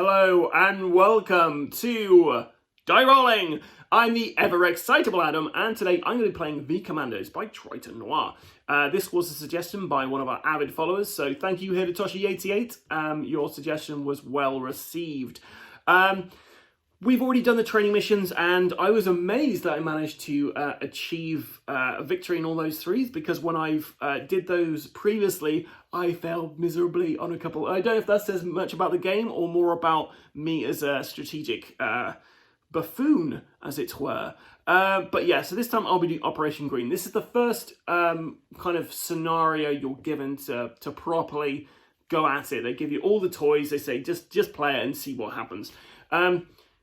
Hello and welcome to Die Rollin. I'm the ever excitable Adam, and today I'm going to be playing V-Commandos by Triton Noir. This was a suggestion by one of our avid followers, so thank you, Hidetoshi88. Your suggestion was well received. We've already done the training missions, and I was amazed that I managed to achieve a victory in all those threes, because when I've did those previously, I failed miserably on a couple. I don't know if that says much about the game or more about me as a strategic buffoon, as it were. But yeah, so this time I'll be doing Operation Green. This is the first kind of scenario you're given to properly go at it. They give you all the toys. They say just play it and see what happens.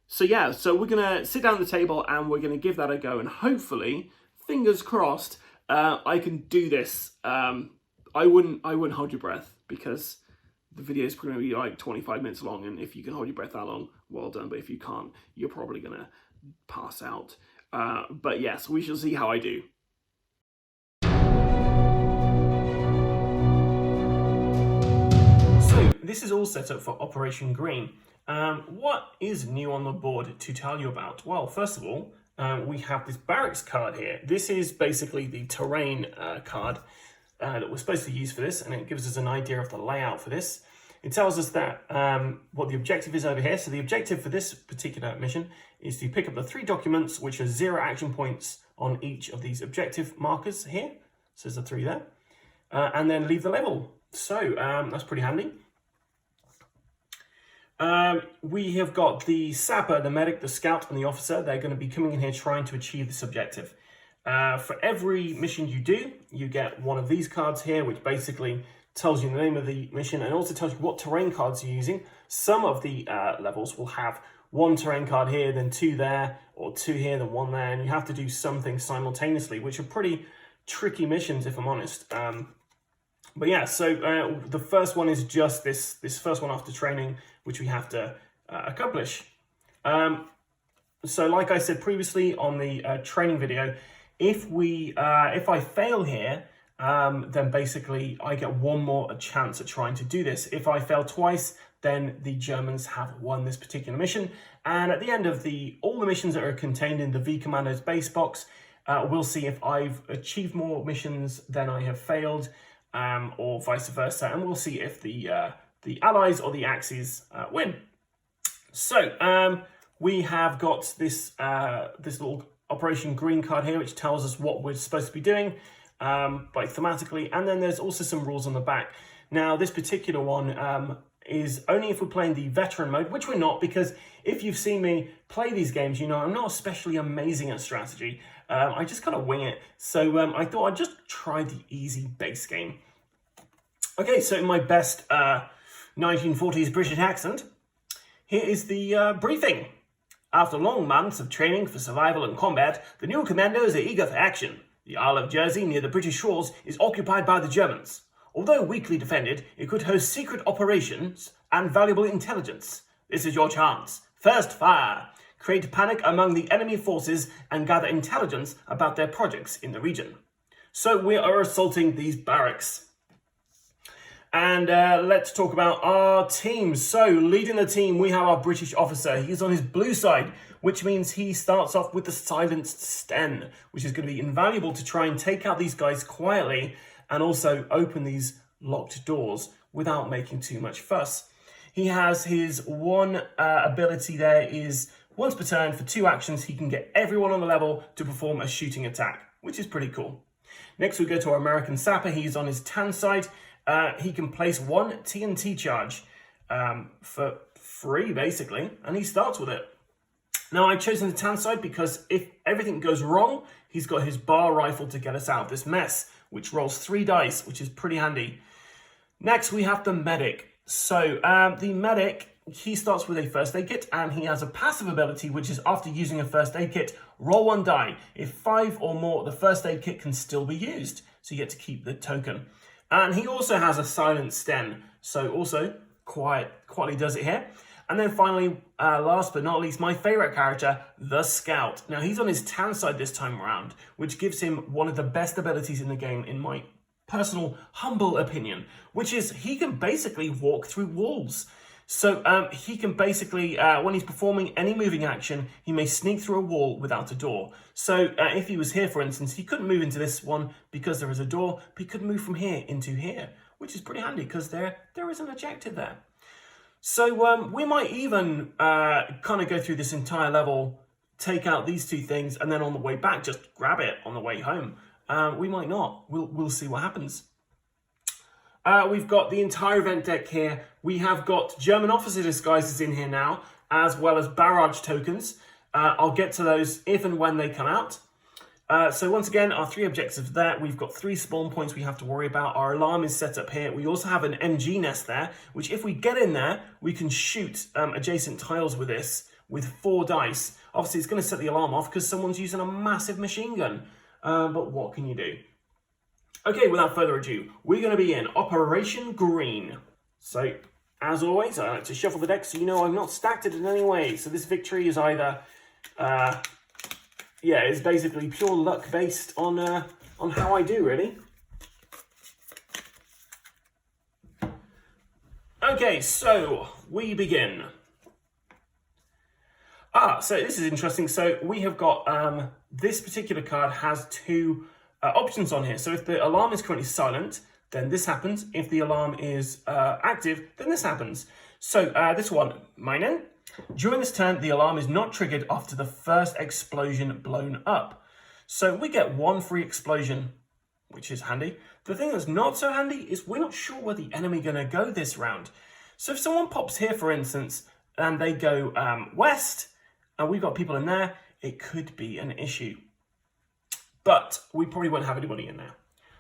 So yeah, so we're going to sit down at the table and we're going to give that a go. And hopefully, fingers crossed, I can do this. I wouldn't hold your breath, because the video is going to be like 25 minutes long. And if you can hold your breath that long, well done. But if you can't, you're probably going to pass out. But yes, we shall see how I do. So this is all set up for Operation Green. What is new on the board to tell you about? Well, first of all, we have this barracks card here. This is basically the terrain card that we're supposed to use for this, and it gives us an idea of the layout for this. It tells us that what the objective is over here. So the objective for this particular mission is to pick up the 3 documents, which are 0 action points on each of these objective markers here. So there's the 3 there. And then leave the level. So that's pretty handy. We have got the sapper, the medic, the scout, and the officer. They're going to be coming in here trying to achieve this objective. For every mission you do, you get one of these cards here, which basically tells you the name of the mission and also tells you what terrain cards you're using. Some of the levels will have 1 terrain card here, then 2 there, or 2 here, then 1 there, and you have to do something simultaneously, which are pretty tricky missions, if I'm honest. But yeah, so the first one is just this first one after training, which we have to accomplish. So like I said previously on the training video, if I fail here, then basically I get one more chance at trying to do this. If I fail twice, then the Germans have won this particular mission. And at the end of all the missions that are contained in the V-Commandos base box, we'll see if I've achieved more missions than I have failed, or vice versa, and we'll see if the Allies or the Axis win. So we have got this little Operation Green card here, which tells us what we're supposed to be doing, like thematically, and then there's also some rules on the back. Now, this particular one is only if we're playing the veteran mode, which we're not, because if you've seen me play these games, you know I'm not especially amazing at strategy. I just kind of wing it. So I thought I'd just try the easy base game. Okay, so in my best 1940s British accent, here is the briefing. After long months of training for survival and combat, the new commandos are eager for action. The Isle of Jersey near the British shores is occupied by the Germans. Although weakly defended, it could host secret operations and valuable intelligence. This is your chance. First fire. Create panic among the enemy forces and gather intelligence about their projects in the region. So we are assaulting these barracks. And let's talk about our team. So leading the team, we have our British officer. He's on his blue side, which means he starts off with the silenced Sten, which is going to be invaluable to try and take out these guys quietly and also open these locked doors without making too much fuss. He has his one ability there is once per turn for 2 actions, he can get everyone on the level to perform a shooting attack, which is pretty cool. Next, we go to our American sapper. He's on his tan side. He can place 1 TNT charge for free, basically, and he starts with it. Now, I've chosen the tan side because if everything goes wrong, he's got his bar rifle to get us out of this mess, which rolls 3 dice, which is pretty handy. Next, we have the medic. So the medic, he starts with a first aid kit, and he has a passive ability, which is after using a first aid kit, roll 1 die. If 5 or more, the first aid kit can still be used, so you get to keep the token. And he also has a silent Sten, so also quietly does it here. And then finally, last but not least, my favorite character, the Scout. Now, he's on his tan side this time around, which gives him one of the best abilities in the game, in my personal, humble opinion, which is he can basically walk through walls. So he can basically, when he's performing any moving action, he may sneak through a wall without a door. So if he was here, for instance, he couldn't move into this one because there is a door, but he could move from here into here, which is pretty handy because there is an objective there. So we might even kind of go through this entire level, take out these two things, and then on the way back, just grab it on the way home. We might not. We'll see what happens. We've got the entire event deck here. We have got German officer disguises in here now, as well as barrage tokens. I'll get to those if and when they come out. So once again, our 3 objectives there. We've got 3 spawn points we have to worry about. Our alarm is set up here. We also have an MG nest there, which if we get in there, we can shoot adjacent tiles with this with 4 dice. Obviously, it's going to set the alarm off because someone's using a massive machine gun. But what can you do? Okay, without further ado, we're going to be in Operation Green. So, as always, I like to shuffle the deck so you know I've not stacked it in any way. So this victory is either, it's basically pure luck based on how I do, really. Okay, so we begin. So this is interesting. So we have got, this particular card has 2 options on here. So if the alarm is currently silent, then this happens. If the alarm is active, then this happens. So this one, mine. During this turn, the alarm is not triggered after the first explosion blown up. So we get 1 free explosion, which is handy. The thing that's not so handy is we're not sure where the enemy going to go this round. So if someone pops here, for instance, and they go west, and we've got people in there, it could be an issue. But we probably won't have anybody in there.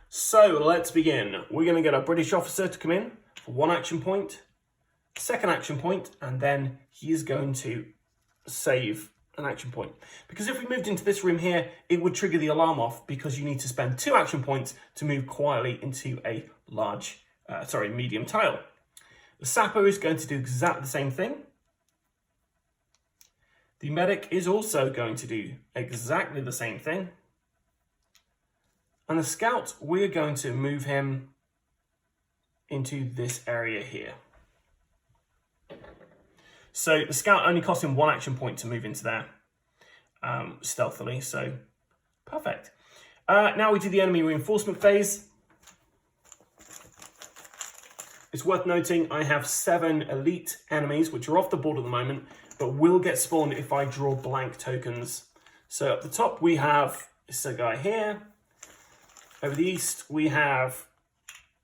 So let's begin. We're going to get a British officer to come in for 1 action point, 2nd action point, and then he is going to save an action point. Because if we moved into this room here, it would trigger the alarm off because you need to spend 2 action points to move quietly into a medium tile. The sapper is going to do exactly the same thing. The medic is also going to do exactly the same thing. And the scout, we're going to move him into this area here. So the scout only costs him 1 action point to move into there stealthily, so perfect. Now we do the enemy reinforcement phase. It's worth noting I have 7 elite enemies, which are off the board at the moment, but will get spawned if I draw blank tokens. So at the top we have this guy here. Over the east, we have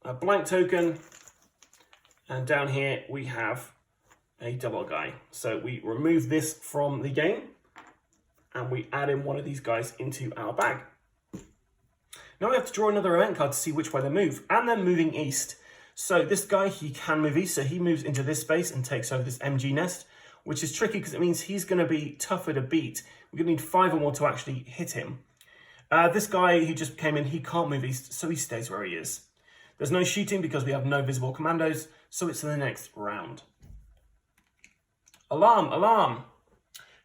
a blank token, and down here we have a double guy. So we remove this from the game, and we add in one of these guys into our bag. Now we have to draw another event card to see which way they move, and they're moving east. So this guy, he can move east, so he moves into this space and takes over this MG nest, which is tricky because it means he's going to be tougher to beat. We're going to need 5 or more to actually hit him. This guy who just came in, he can't move east, so he stays where he is. There's no shooting because we have no visible commandos, so it's in the next round. Alarm, alarm.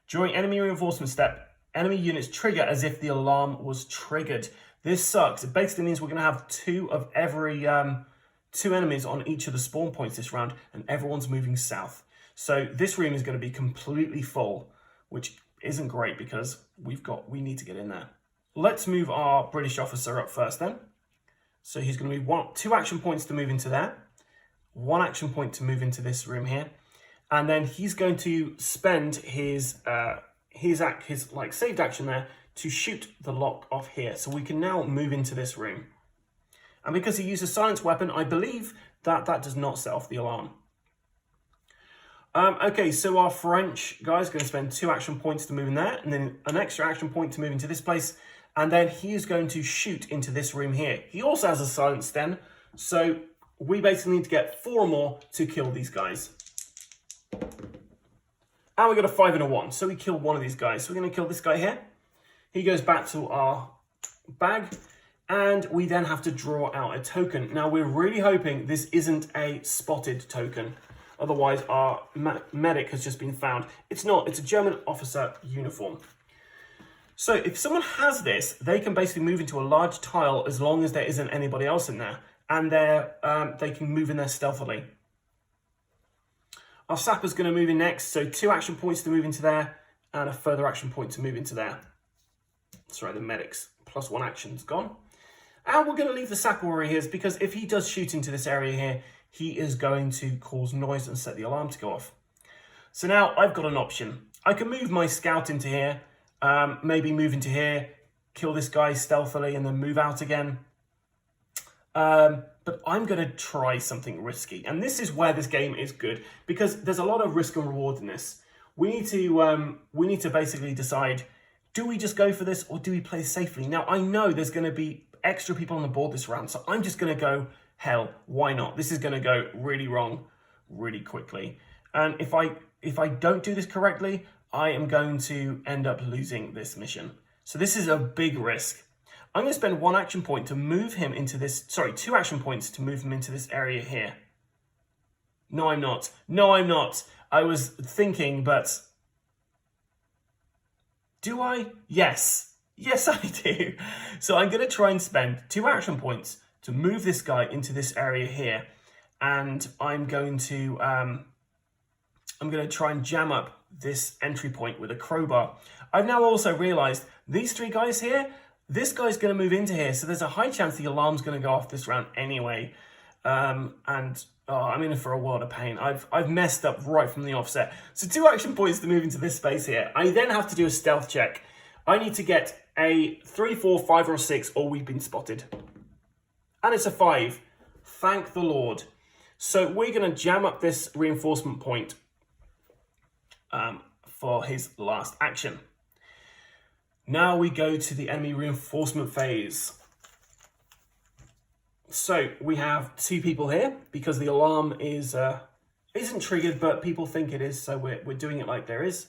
During enemy reinforcement step, enemy units trigger as if the alarm was triggered. This sucks. It basically means we're going to have 2 of every 2 enemies on each of the spawn points this round, and everyone's moving south. So this room is going to be completely full, which isn't great because we need to get in there. Let's move our British officer up first then. So he's going to be 2 action points to move into there, 1 action point to move into this room here, and then he's going to spend his saved action there to shoot the lock off here. So we can now move into this room. And because he used a silence weapon, I believe that does not set off the alarm. Okay, so our French guy is going to spend 2 action points to move in there, and then an extra action point to move into this place. And then he is going to shoot into this room here. He also has a silence then, so we basically need to get 4 or more to kill these guys. And we got a 5 and a 1, so we kill one of these guys. So we're going to kill this guy here. He goes back to our bag, and we then have to draw out a token. Now we're really hoping this isn't a spotted token. Otherwise our medic has just been found. It's not, it's a German officer uniform. So if someone has this, they can basically move into a large tile as long as there isn't anybody else in there. And they can move in there stealthily. Our sapper's going to move in next, so 2 action points to move into there, and a further action point to move into there. Sorry, the medic's +1 action's gone. And we're going to leave the sapper where he is, because if he does shoot into this area here, he is going to cause noise and set the alarm to go off. So now I've got an option. I can move my scout into here, maybe move into here, kill this guy stealthily, and then move out again. But I'm going to try something risky. And this is where this game is good, because there's a lot of risk and reward in this. We need to basically decide, do we just go for this or do we play safely? Now, I know there's going to be extra people on the board this round, so I'm just going to go, hell, why not? This is going to go really wrong really quickly. And if I don't do this correctly, I am going to end up losing this mission. So this is a big risk. I'm going to spend 1 action point to move him into this, sorry, 2 action points to move him into this area here. No, I'm not. No, I'm not. I was thinking, but do I? Yes. Yes, I do. So I'm going to try and spend 2 action points to move this guy into this area here. And I'm going to try and jam up this entry point with a crowbar. I've now also realized these 3 guys here, this guy's going to move into here, so there's a high chance the alarm's going to go off this round anyway. I'm in for a world of pain. I've messed up right from the offset. So 2 action points to move into this space here. I then have to do a stealth check. I need to get a 3, 4, 5, or 6, or we've been spotted. And it's a 5. Thank the Lord. So we're going to jam up this reinforcement point for his last action. Now we go to the enemy reinforcement phase. So we have 2 people here because the alarm isn't triggered, but people think it is, so we're doing it like there is.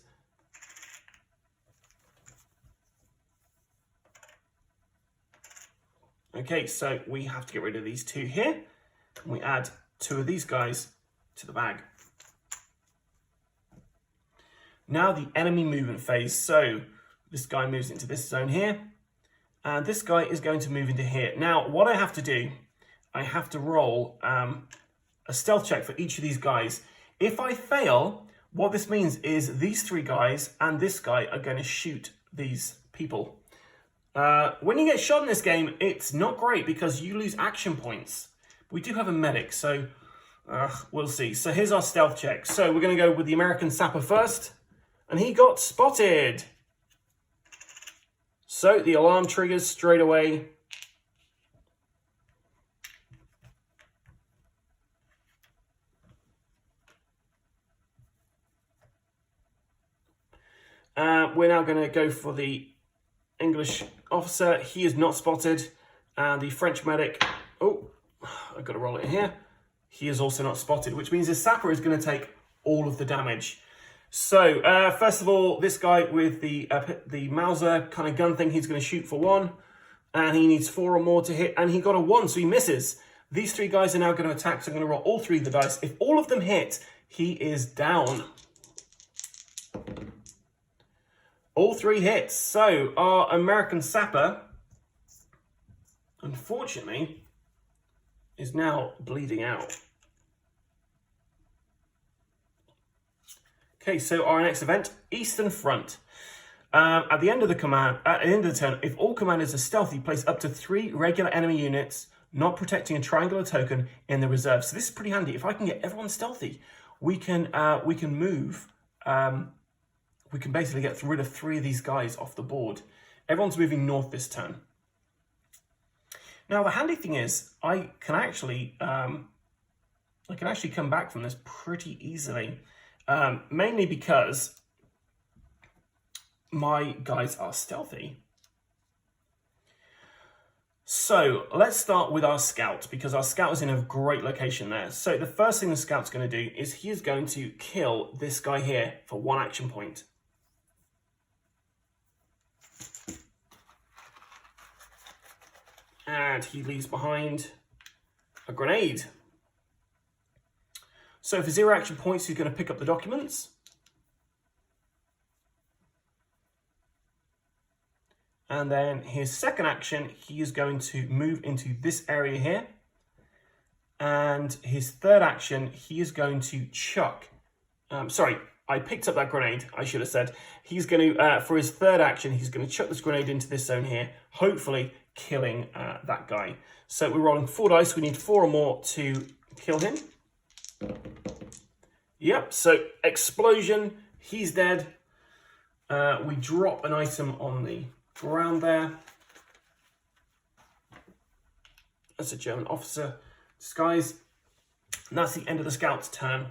Okay, so we have to get rid of these 2 here. And we add 2 of these guys to the bag. Now the enemy movement phase. So this guy moves into this zone here, and this guy is going to move into here. Now, what I have to do, I have to roll a stealth check for each of these guys. If I fail, what this means is these 3 guys and this guy are going to shoot these people. When you get shot in this game, it's not great because you lose action points. We do have a medic, so we'll see. So here's our stealth check. So we're going to go with the American sapper first, and he got spotted. So the alarm triggers straight away. We're now going to go for the English officer. He is not spotted. And the French medic, oh, I've got to roll it in here. He is also not spotted, which means the sapper is going to take all of the damage. So, first of all, this guy with the Mauser kind of gun thing, he's going to shoot for 1. And he needs 4 or more to hit, and he got a 1, so he misses. These 3 guys are now going to attack, so I'm going to roll all 3 of the dice. If all of them hit, he is down. All 3 hits. So, our American sapper, unfortunately, is now bleeding out. Okay, so our next event, Eastern Front. At the end of the turn, if all commanders are stealthy, place up to 3 regular enemy units, not protecting a triangular token, in the reserve. So this is pretty handy. If I can get everyone stealthy, we can move. We can basically get rid of 3 of these guys off the board. Everyone's moving north this turn. Now the handy thing is, I can actually come back from this pretty easily. Mainly because my guys are stealthy. So let's start with our scout, because our scout is in a great location there. So the first thing the scout's going to do is he is going to kill this guy here for 1 action point. And he leaves behind a grenade. So for 0 action points, he's going to pick up the documents. And then his second action, he is going to move into this area here. And his third action, he is going to chuck Sorry, I picked up that grenade, I should have said. He's going to, for his third action, he's going to chuck this grenade into this zone here, hopefully killing that guy. So we're rolling 4 dice. We need 4 or more to kill him. Yep, so explosion, he's dead. We drop an item on the ground there. That's a German officer disguise. And that's the end of the scout's turn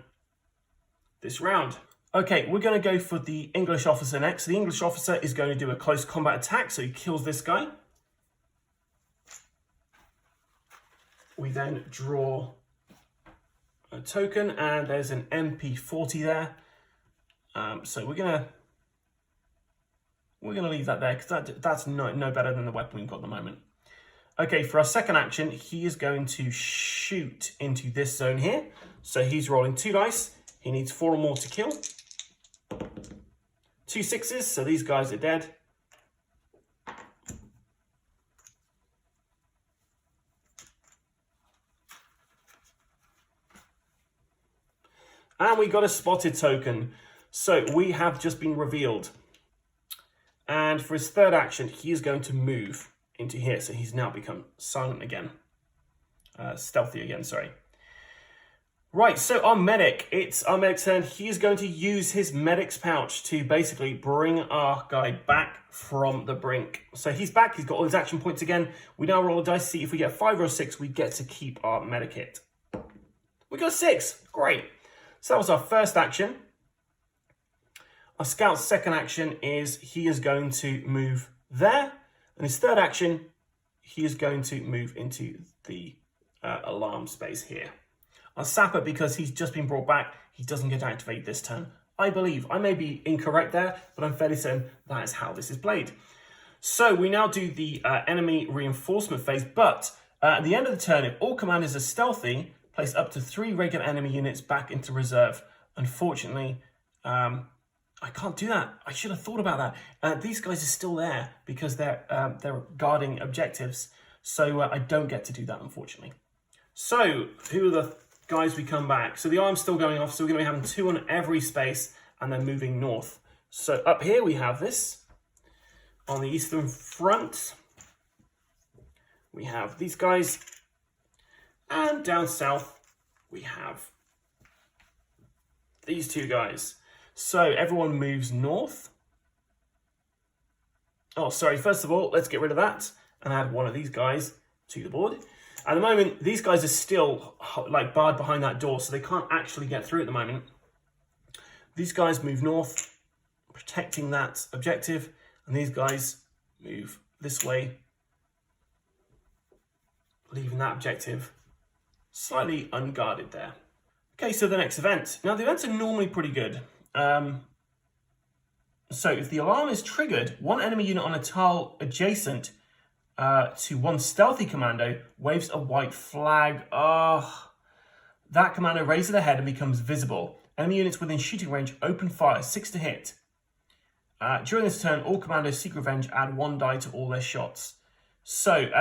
this round. Okay, we're going to go for the English officer next. So the English officer is going to do a close combat attack, so he kills this guy. We then draw a token, and there's an MP40 there. So we're gonna leave that there because that's no better than the weapon we've got at the moment. Okay, for our second action, he is going to shoot into this zone here. So he's rolling 2 dice. He needs 4 or more to kill. 2 6s, so these guys are dead. And we got a spotted token. So we have just been revealed. And for his third action, he is going to move into here. So he's now become silent again. Stealthy again, sorry. Right, so our medic, it's our medic's turn. He is going to use his medic's pouch to basically bring our guy back from the brink. So he's back, he's got all his action points again. We now roll a dice to see if we get 5 or 6, we get to keep our medikit. We got 6, great. So that was our first action. Our scout's second action is he is going to move there. And his third action, he is going to move into the alarm space here. Our sapper, because he's just been brought back, he doesn't get to activate this turn. I believe. I may be incorrect there, but I'm fairly certain that is how this is played. So we now do the enemy reinforcement phase, but at the end of the turn, if all commanders are stealthy, place up to 3 regular enemy units back into reserve. Unfortunately, I can't do that. I should have thought about that. These guys are still there because they're guarding objectives. So I don't get to do that, unfortunately. So who are the guys we come back? So the arm's still going off. So we're going to be having 2 on every space and then moving north. So up here we have this. On the eastern front, we have these guys. And down south, we have these 2 guys. So everyone moves north. Oh, sorry. First of all, let's get rid of that and add one of these guys to the board. At the moment, these guys are still like barred behind that door, so they can't actually get through at the moment. These guys move north, protecting that objective, and these guys move this way, leaving that objective slightly unguarded there. Okay, so the next event. Now, the events are normally pretty good. So if the alarm is triggered, 1 enemy unit on a tile adjacent to 1 stealthy commando waves a white flag. Oh, that commando raises their head and becomes visible. Enemy units within shooting range open fire, 6 to hit. During this turn, all commandos seek revenge, add 1 die to all their shots. So,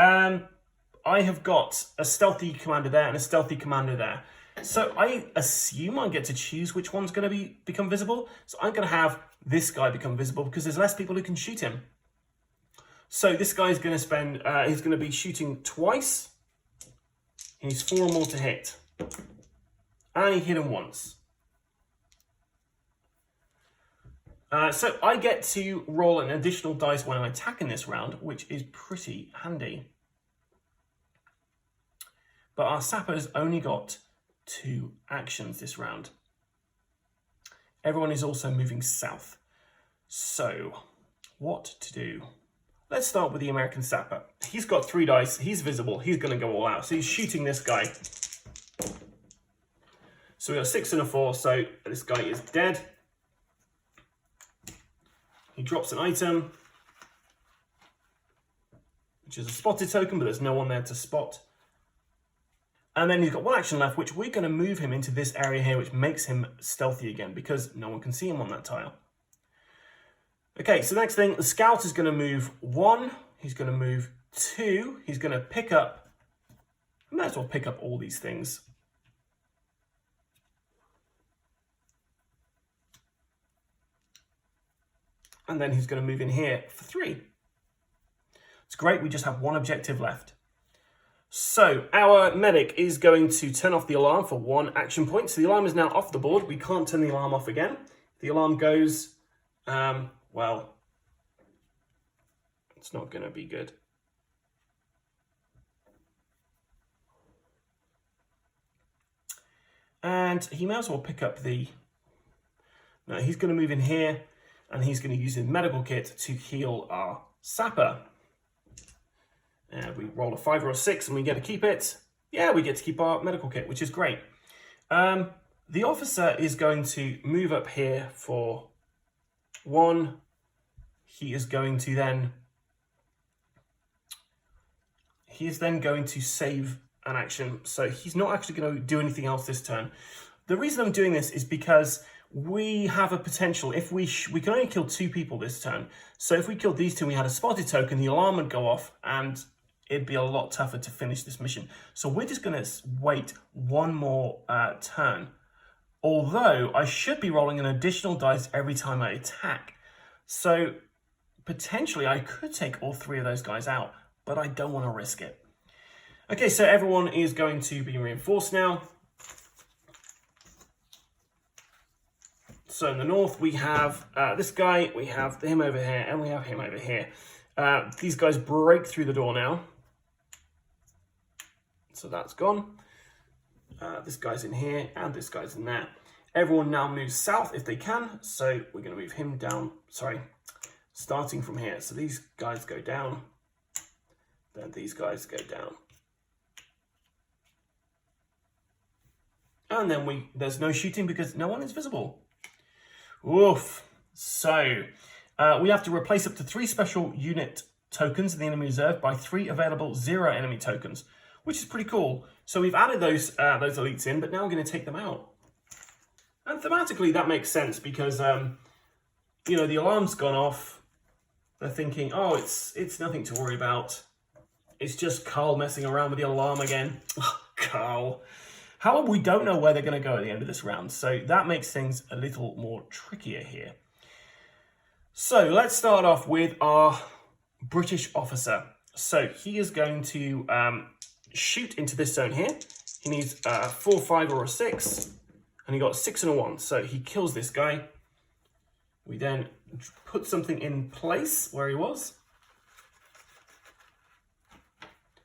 I have got a stealthy commander there and a stealthy commander there. So I assume I get to choose which one's going to become visible. So I'm going to have this guy become visible because there's less people who can shoot him. So this guy's going to spend, he's going to be shooting twice. He's 4 or more to hit. And he hit him once. So I get to roll an additional dice when I'm attacking this round, which is pretty handy. But our sapper's only got 2 actions this round. Everyone is also moving south. So, what to do? Let's start with the American sapper. He's got 3 dice. He's visible. He's going to go all out. So he's shooting this guy. So we got a 6 and a 4. So this guy is dead. He drops an item, which is a spotted token, but there's no one there to spot. And then he's got 1 action left, which we're going to move him into this area here, which makes him stealthy again because no one can see him on that tile. Okay, so the next thing, the scout is going to move 1. He's going to move 2. He's going to pick up, I might as well pick up all these things. And then he's going to move in here for 3. It's great, we just have 1 objective left. So our medic is going to turn off the alarm for 1 action point. So the alarm is now off the board. We can't turn the alarm off again. The alarm goes, well, it's not going to be good. And he may as well pick up the... No, he's going to move in here, and he's going to use his medical kit to heal our sapper. And we roll a 5 or a 6, and we get to keep it. Yeah, we get to keep our medical kit, which is great. The officer is going to move up here for 1. He is going to then... He is then going to save an action, so he's not actually going to do anything else this turn. The reason I'm doing this is because we have a potential, if we can only kill 2 people this turn, so if we killed these 2 and we had a spotted token, the alarm would go off and it'd be a lot tougher to finish this mission. So we're just going to wait 1 more turn, although I should be rolling an additional dice every time I attack. So potentially I could take all 3 of those guys out, but I don't want to risk it. Okay, so everyone is going to be reinforced now. So in the north, we have this guy, we have him over here, and we have him over here. These guys break through the door now. So that's gone. This guy's in here, and this guy's in there. Everyone now moves south if they can. So we're going to move him down, starting from here. So these guys go down. Then these guys go down. And then there's no shooting because no one is visible. Oof. So we have to replace up to 3 special unit tokens in the enemy reserve by 3 available 0 enemy tokens, which is pretty cool. So we've added those elites in, but now we're going to take them out. And thematically, that makes sense because, you know, the alarm's gone off. They're thinking, oh, it's nothing to worry about. It's just Carl messing around with the alarm again. Carl. However, we don't know where they're going to go at the end of this round, so that makes things a little more trickier here. So let's start off with our British officer. So he is going to shoot into this zone here. He needs a 4, 5, or a 6, and he got a 6 and a 1, so he kills this guy. We then put something in place where he was.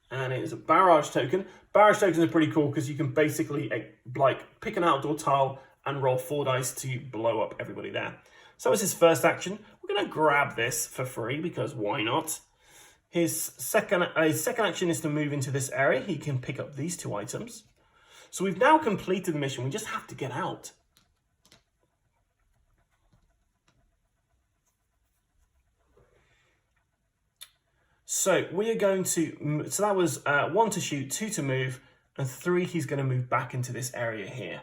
And it is a barrage token. Barrage tokens are pretty cool because you can basically like pick an outdoor tile and roll 4 dice to blow up everybody there. So as his first action, we're going to grab this for free because why not? His second action is to move into this area. He can pick up these 2 items. So we've now completed the mission. We just have to get out. So we are going to, so that was 1 to shoot, 2 to move, and 3 he's going to move back into this area here.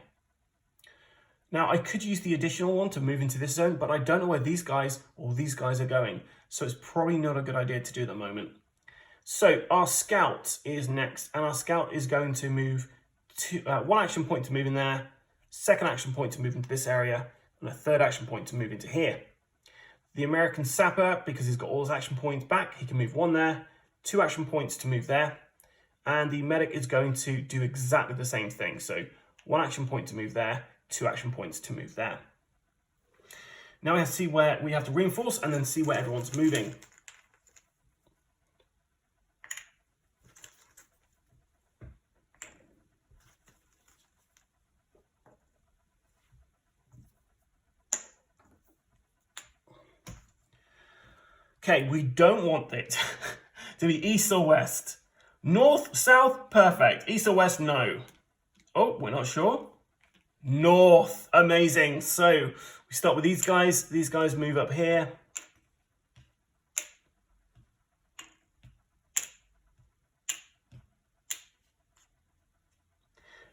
Now I could use the additional 1 to move into this zone, but I don't know where these guys or these guys are going. So it's probably not a good idea to do at the moment. So our scout is next, and our scout is going to move 1 action point to move in there, 2nd action point to move into this area, and a 3rd action point to move into here. The American sapper, because he's got all his action points back, he can move 1 there, 2 action points to move there. And the medic is going to do exactly the same thing. So 1 action point to move there, 2 action points to move there. Now we have to see where we have to reinforce and then see where everyone's moving. Okay, we don't want it to be east or west. North, south, perfect. East or west, no. Oh, we're not sure. North, amazing. So we start with these guys. These guys move up here.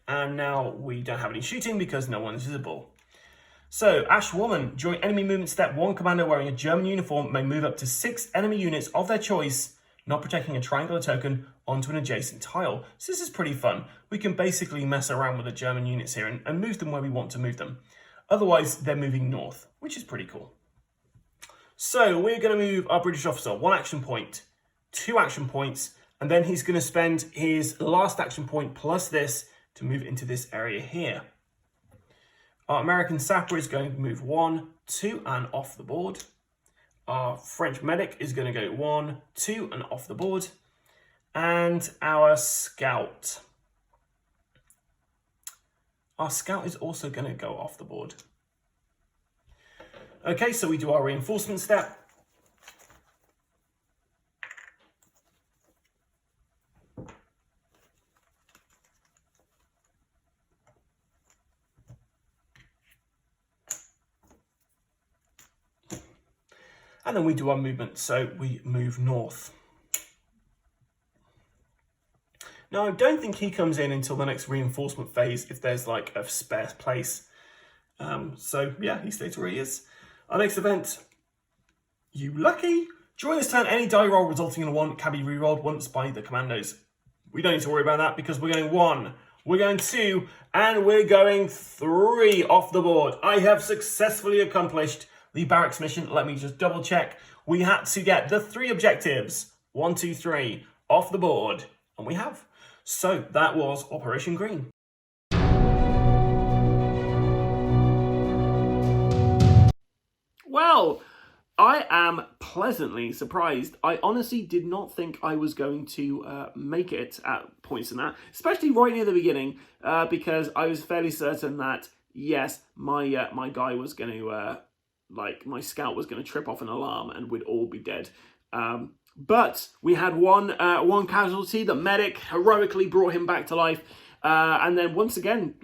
And now we don't have any shooting because no one's visible. So, Ash Woman, during enemy movement step, 1 commander wearing a German uniform may move up to 6 enemy units of their choice, not protecting a triangular token, onto an adjacent tile. So this is pretty fun. We can basically mess around with the German units here and move them where we want to move them. Otherwise, they're moving north, which is pretty cool. So we're going to move our British officer 1 action point, 2 action points, and then he's going to spend his last action point plus this to move into this area here. Our American sapper is going to move 1, 2, and off the board. Our French medic is going to go 1, 2, and off the board. And our scout. Our scout is also going to go off the board. Okay, so we do our reinforcement step. And then we do our movement, so we move north. Now, I don't think he comes in until the next reinforcement phase if there's like a spare place. So yeah, he stays where he is. Our next event, you lucky. During this turn, any die roll resulting in a 1 can be rerolled once by the commandos. We don't need to worry about that because we're going 1, we're going 2, and we're going 3 off the board. I have successfully accomplished the barracks mission. Let me just double check. We had to get the 3 objectives, 1, 2, 3, off the board, and we have. So that was Operation Green. Well, I am pleasantly surprised. I honestly did not think I was going to make it at points in that, especially right near the beginning, because I was fairly certain that, yes, my guy was going to, my scout was going to trip off an alarm and we'd all be dead. But we had one casualty. The medic heroically brought him back to life, and then once again,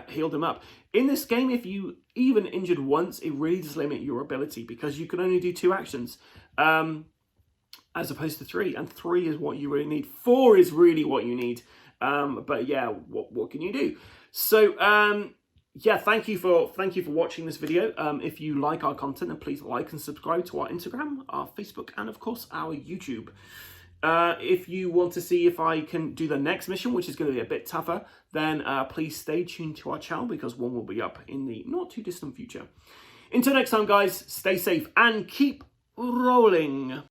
healed him up. In this game, if you even injured once, it really does limit your ability because you can only do 2 actions, as opposed to 3, and 3 is what you really need. 4 is really what you need. But yeah, what can you do? So yeah, thank you for watching this video. If you like our content, then please like and subscribe to our Instagram, our Facebook, and of course our YouTube. If you want to see if I can do the next mission, which is going to be a bit tougher, then please stay tuned to our channel because one will be up in the not too distant future. Until next time, guys, stay safe and keep rolling.